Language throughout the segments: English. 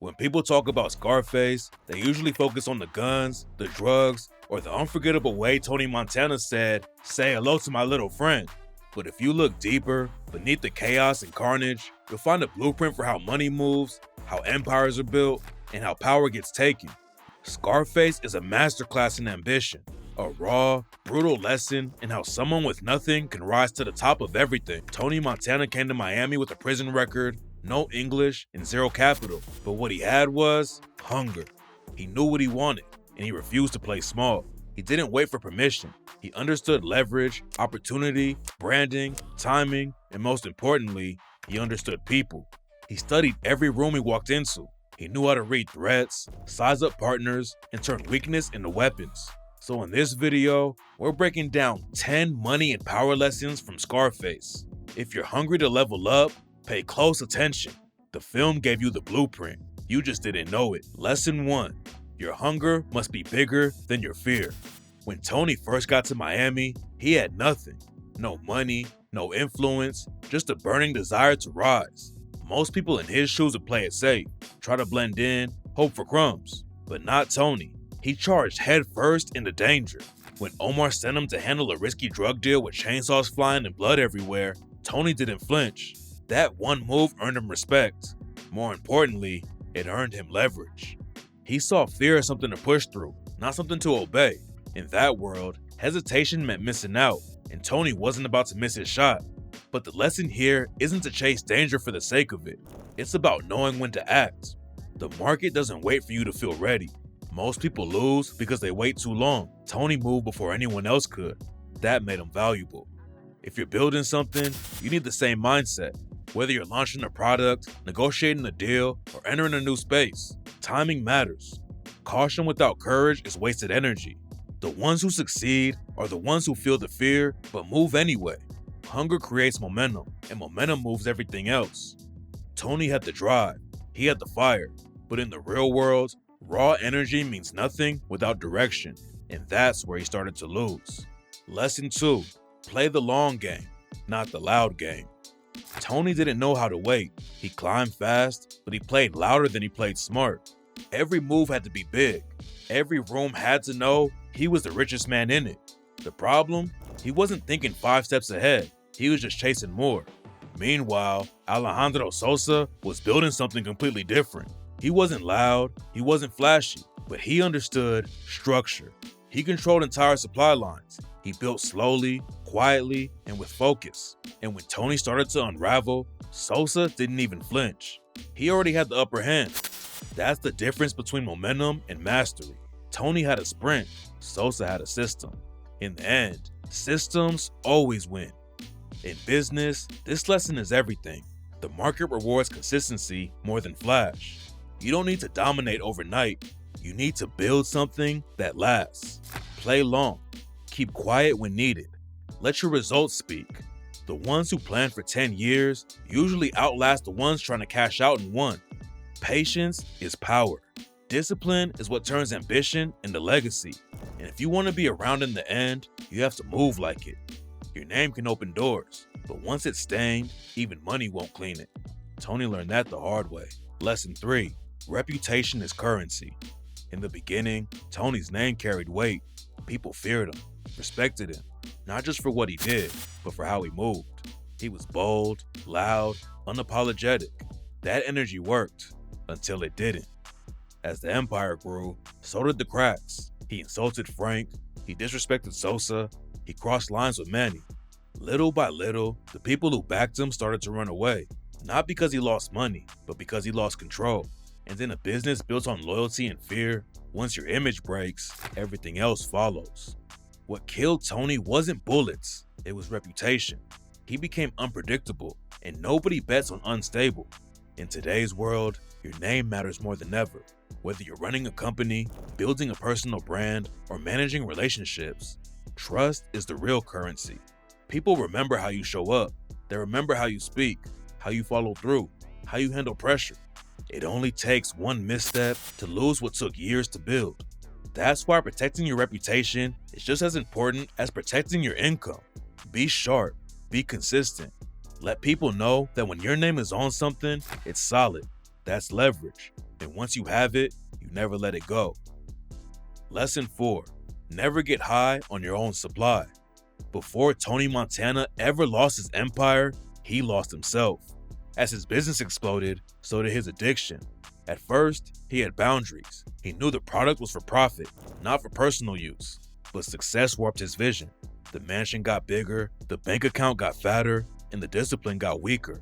When people talk about Scarface, they usually focus on the guns, the drugs, or the unforgettable way Tony Montana said, "Say hello to my little friend." But if you look deeper, beneath the chaos and carnage, you'll find a blueprint for how money moves, how empires are built, and how power gets taken. Scarface is a masterclass in ambition, a raw, brutal lesson in how someone with nothing can rise to the top of everything. Tony Montana came to Miami with a prison record, no English, and zero capital, but what he had was hunger. He knew what he wanted, and he refused to play small. He didn't wait for permission. He understood leverage, opportunity, branding, timing, and most importantly, he understood people. He studied every room he walked into. He knew how to read threats, size up partners, and turn weakness into weapons. So in this video, we're breaking down 10 money and power lessons from Scarface. If you're hungry to level up, pay close attention. The film gave you the blueprint. You just didn't know it. Lesson 1. Your hunger must be bigger than your fear. When Tony first got to Miami, he had nothing. No money, no influence, just a burning desire to rise. Most people in his shoes would play it safe, try to blend in, hope for crumbs. But not Tony. He charged headfirst into danger. When Omar sent him to handle a risky drug deal with chainsaws flying and blood everywhere, Tony didn't flinch. That one move earned him respect. More importantly, it earned him leverage. He saw fear as something to push through, not something to obey. In that world, hesitation meant missing out, and Tony wasn't about to miss his shot. But the lesson here isn't to chase danger for the sake of it. It's about knowing when to act. The market doesn't wait for you to feel ready. Most people lose because they wait too long. Tony moved before anyone else could. That made him valuable. If you're building something, you need the same mindset. Whether you're launching a product, negotiating a deal, or entering a new space, timing matters. Caution without courage is wasted energy. The ones who succeed are the ones who feel the fear but move anyway. Hunger creates momentum, and momentum moves everything else. Tony had the drive, he had the fire, but in the real world, raw energy means nothing without direction, and that's where he started to lose. Lesson 2. Play the long game, not the loud game. Tony didn't know how to wait. He climbed fast, but he played louder than he played smart. Every move had to be big. Every room had to know he was the richest man in it. The problem? He wasn't thinking 5 steps ahead. He was just chasing more. Meanwhile, Alejandro Sosa was building something completely different. He wasn't loud, he wasn't flashy, but he understood structure. He controlled entire supply lines. He built slowly, quietly, and with focus. And when Tony started to unravel, Sosa didn't even flinch. He already had the upper hand. That's the difference between momentum and mastery. Tony had a sprint, Sosa had a system. In the end, systems always win. In business, this lesson is everything. The market rewards consistency more than flash. You don't need to dominate overnight. You need to build something that lasts. Play long. Keep quiet when needed. Let your results speak. The ones who plan for 10 years usually outlast the ones trying to cash out in 1. Patience is power. Discipline is what turns ambition into legacy. And if you want to be around in the end, you have to move like it. Your name can open doors, but once it's stained, even money won't clean it. Tony learned that the hard way. Lesson 3. Reputation is currency. In the beginning, Tony's name carried weight. People feared him, respected him, not just for what he did, but for how he moved. He was bold, loud, unapologetic. That energy worked, until it didn't. As the empire grew, so did the cracks. He insulted Frank, he disrespected Sosa, he crossed lines with Manny. Little by little, the people who backed him started to run away. Not because he lost money, but because he lost control. And in a business built on loyalty and fear, once your image breaks, everything else follows. What killed Tony wasn't bullets, it was reputation. He became unpredictable, and nobody bets on unstable. In today's world, your name matters more than ever. Whether you're running a company, building a personal brand, or managing relationships, trust is the real currency. People remember how you show up. They remember how you speak, how you follow through, how you handle pressure. It only takes one misstep to lose what took years to build. That's why protecting your reputation is just as important as protecting your income. Be sharp, be consistent. Let people know that when your name is on something, it's solid. That's leverage. and once you have it, you never let it go. Lesson 4. Never get high on your own supply. Before Tony Montana ever lost his empire, he lost himself. As his business exploded, so did his addiction. At first, he had boundaries. He knew the product was for profit, not for personal use. But success warped his vision. The mansion got bigger, the bank account got fatter, and the discipline got weaker.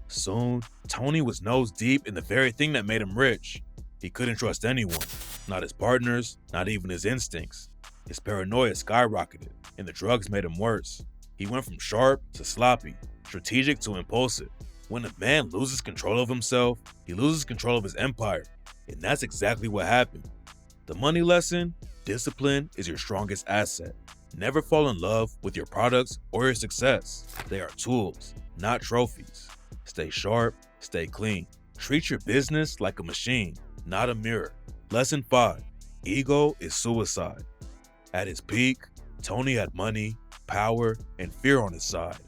Soon, Tony was nose deep in the very thing that made him rich. He couldn't trust anyone, not his partners, not even his instincts. His paranoia skyrocketed, and the drugs made him worse. He went from sharp to sloppy, strategic to impulsive. When a man loses control of himself, he loses control of his empire, and that's exactly what happened. The money lesson: discipline is your strongest asset. Never fall in love with your products or your success. They are tools, not trophies. Stay sharp, stay clean. Treat your business like a machine, not a mirror. Lesson 5. Ego is suicide. At his peak, Tony had money, power, and fear on his side.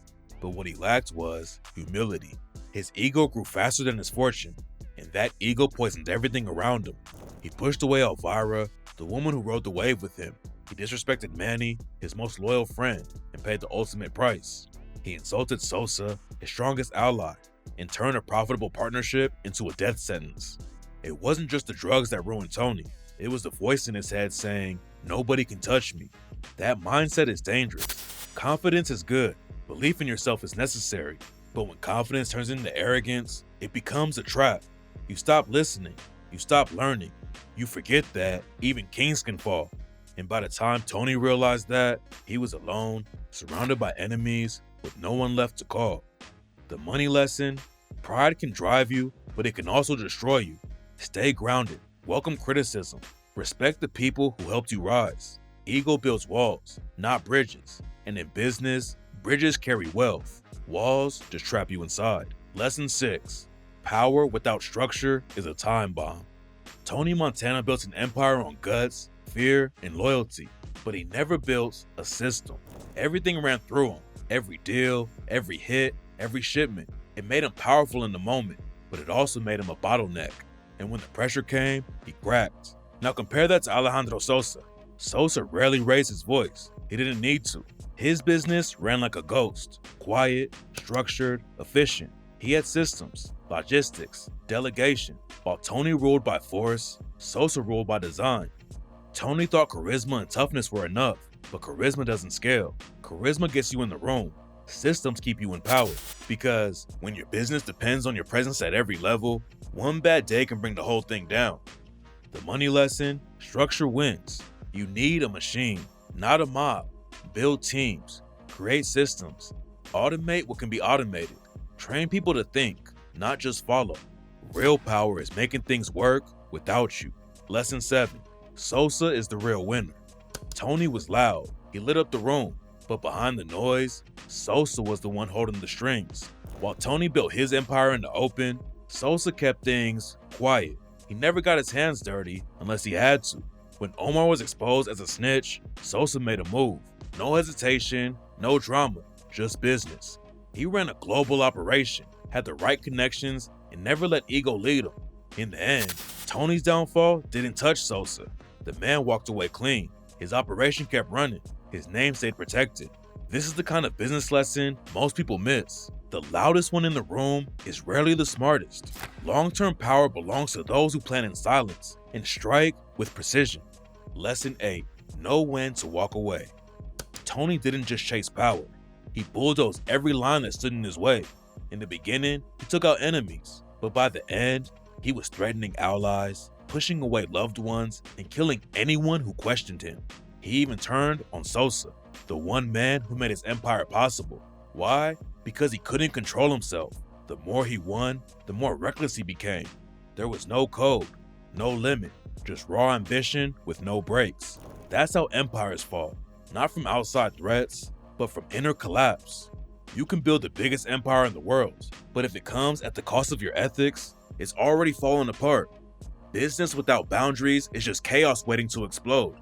But what he lacked was humility. His ego grew faster than his fortune, and that ego poisoned everything around him. He pushed away Elvira, the woman who rode the wave with him. He disrespected Manny, his most loyal friend, and paid the ultimate price. He insulted Sosa, his strongest ally, and turned a profitable partnership into a death sentence. It wasn't just the drugs that ruined Tony. It was the voice in his head saying, "Nobody can touch me." That mindset is dangerous. Confidence is good. Belief in yourself is necessary. But when confidence turns into arrogance, it becomes a trap. You stop listening. You stop learning. You forget that even kings can fall. And by the time Tony realized that, he was alone, surrounded by enemies, with no one left to call. The money lesson: pride can drive you, but it can also destroy you. Stay grounded. Welcome criticism. Respect the people who helped you rise. Ego builds walls, not bridges. And in business, bridges carry wealth. Walls just trap you inside. Lesson 6. Power without structure is a time bomb. Tony Montana built an empire on guts, fear, and loyalty, but he never built a system. Everything ran through him. Every deal, every hit, every shipment. It made him powerful in the moment, but it also made him a bottleneck. And when the pressure came, he cracked. Now compare that to Alejandro Sosa. Sosa rarely raised his voice. He didn't need to. His business ran like a ghost. Quiet, structured, efficient. He had systems, logistics, delegation. While Tony ruled by force, Sosa ruled by design. Tony thought charisma and toughness were enough, but charisma doesn't scale. Charisma gets you in the room. Systems keep you in power. Because when your business depends on your presence at every level, one bad day can bring the whole thing down. The money lesson: structure wins. You need a machine, not a mob. Build teams, create systems, automate what can be automated. Train people to think, not just follow. Real power is making things work without you. Lesson 7. Sosa is the real winner. Tony was loud, he lit up the room, but behind the noise, Sosa was the one holding the strings. While Tony built his empire in the open, Sosa kept things quiet. He never got his hands dirty unless he had to. When Omar was exposed as a snitch, Sosa made a move. No hesitation, no drama, just business. He ran a global operation, had the right connections, and never let ego lead him. In the end, Tony's downfall didn't touch Sosa. The man walked away clean. His operation kept running. His name stayed protected. This is the kind of business lesson most people miss. The loudest one in the room is rarely the smartest. Long-term power belongs to those who plan in silence and strike with precision. Lesson 8. Know when to walk away. Tony didn't just chase power. He bulldozed every line that stood in his way. In the beginning, he took out enemies, but by the end, he was threatening allies, pushing away loved ones, and killing anyone who questioned him. He even turned on Sosa, the one man who made his empire possible. Why? Because he couldn't control himself. The more he won, the more reckless he became. There was no code, no limit, just raw ambition with no brakes. That's how empires fall. Not from outside threats, but from inner collapse. You can build the biggest empire in the world, but if it comes at the cost of your ethics, it's already falling apart. Business without boundaries is just chaos waiting to explode.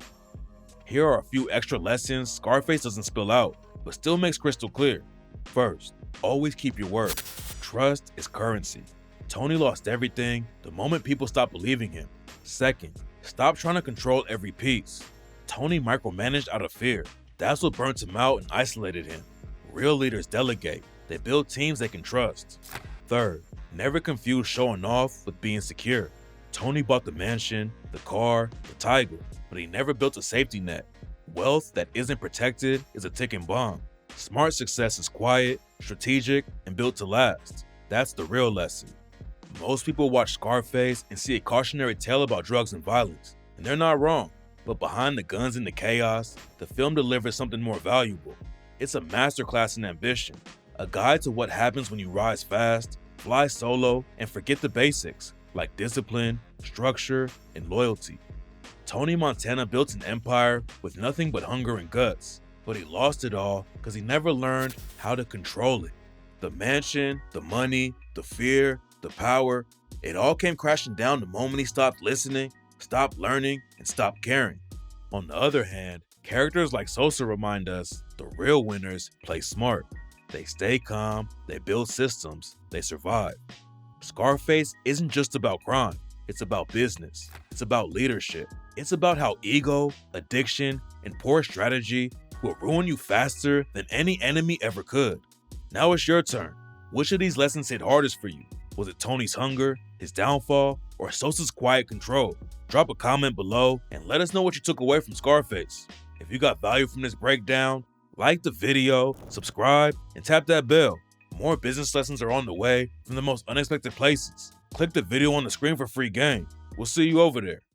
Here are a few extra lessons Scarface doesn't spill out, but still makes crystal clear. First, always keep your word. Trust is currency. Tony lost everything the moment people stopped believing him. Second, stop trying to control every piece. Tony micromanaged out of fear. That's what burnt him out and isolated him. Real leaders delegate. They build teams they can trust. Third, never confuse showing off with being secure. Tony bought the mansion, the car, the tiger, but he never built a safety net. Wealth that isn't protected is a ticking bomb. Smart success is quiet, strategic, and built to last. That's the real lesson. Most people watch Scarface and see a cautionary tale about drugs and violence, and they're not wrong. But behind the guns and the chaos, the film delivers something more valuable. It's a masterclass in ambition, a guide to what happens when you rise fast, fly solo, and forget the basics, like discipline, structure, and loyalty. Tony Montana built an empire with nothing but hunger and guts, but he lost it all because he never learned how to control it. The mansion, the money, the fear, the power, it all came crashing down the moment he stopped listening, stopped learning, and stopped caring. On the other hand, characters like Sosa remind us the real winners play smart. They stay calm, they build systems, they survive. Scarface isn't just about crime, it's about business, it's about leadership, it's about how ego, addiction, and poor strategy will ruin you faster than any enemy ever could. Now it's your turn. Which of these lessons hit hardest for you? Was it Tony's hunger, his downfall, or Sosa's quiet control? Drop a comment below and let us know what you took away from Scarface. If you got value from this breakdown, like the video, subscribe, and tap that bell. More business lessons are on the way from the most unexpected places. Click the video on the screen for free game. We'll see you over there.